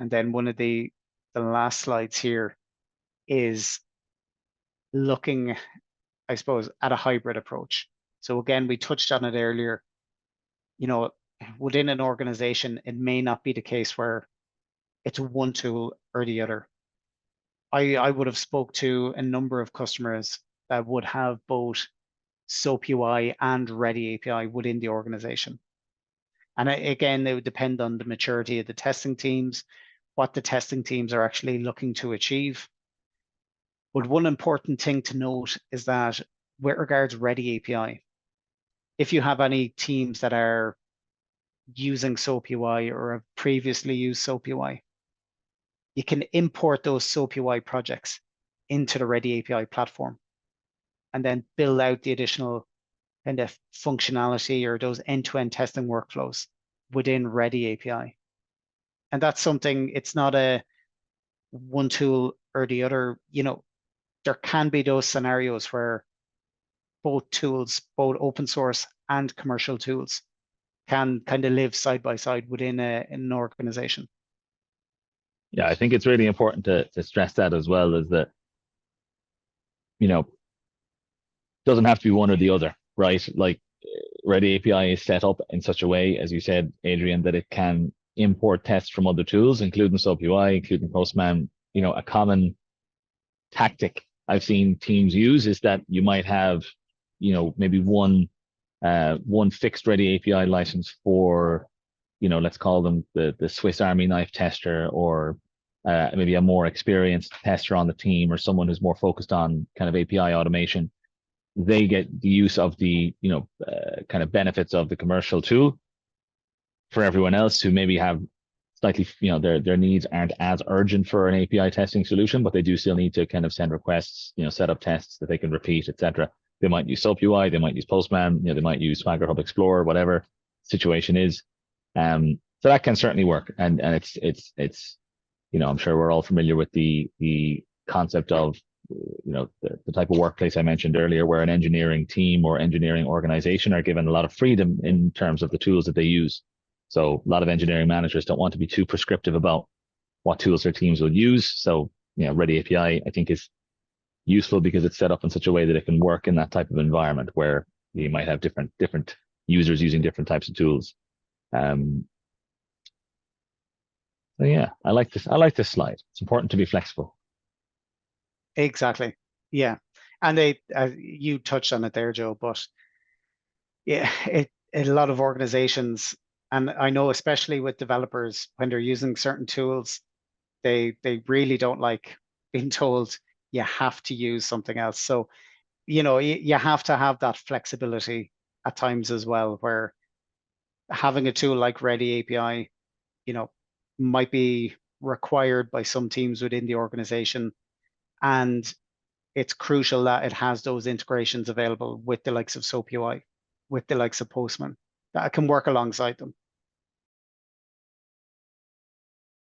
And then one of the last slides here is looking, I suppose, at a hybrid approach. So again, we touched on it earlier. Within an organization, it may not be the case where it's one tool or the other. I would have spoke to a number of customers that would have both SOAP UI and Ready API within the organization. And again, it would depend on the maturity of the testing teams, what the testing teams are actually looking to achieve. But one important thing to note is that with regards Ready API, if you have any teams that are using SOAP UI or have previously used SOAP UI, you can import those SOAP UI projects into the Ready API platform and then build out the additional kind of functionality or those end-to-end testing workflows within Ready API. And that's something, it's not a one tool or the other. There can be those scenarios where both tools, both open source and commercial tools, can kind of live side by side within an organization. Yeah, I think it's really important to stress that as well, is that, doesn't have to be one or the other, right? Like Ready API is set up in such a way, as you said, Adrian, that it can import tests from other tools, including SOAP UI, including Postman. A common tactic I've seen teams use is that you might have, maybe one fixed Ready API license for, let's call them the Swiss Army knife tester, or maybe a more experienced tester on the team, or someone who's more focused on kind of API automation. They get the use of the, kind of benefits of the commercial tool. For everyone else who maybe have slightly, their needs aren't as urgent for an API testing solution, but they do still need to kind of send requests, set up tests that they can repeat, etc. They might use SOAP UI, they might use Postman, they might use Swagger Hub Explorer, whatever situation is. So that can certainly work, and it's I'm sure we're all familiar with the concept of the type of workplace I mentioned earlier, where an engineering team or engineering organization are given a lot of freedom in terms of the tools that they use. So a lot of engineering managers don't want to be too prescriptive about what tools their teams will use. So Ready API, I think, is useful because it's set up in such a way that it can work in that type of environment where you might have different users using different types of tools. So yeah, I like this slide. It's important to be flexible. Exactly. Yeah. And you touched on it there, Joe, but yeah, a lot of organizations, and I know especially with developers, when they're using certain tools, they really don't like being told you have to use something else. So, you have to have that flexibility at times as well, where having a tool like Ready API, might be required by some teams within the organization. And it's crucial that it has those integrations available with the likes of SOAP UI, with the likes of Postman, that can work alongside them.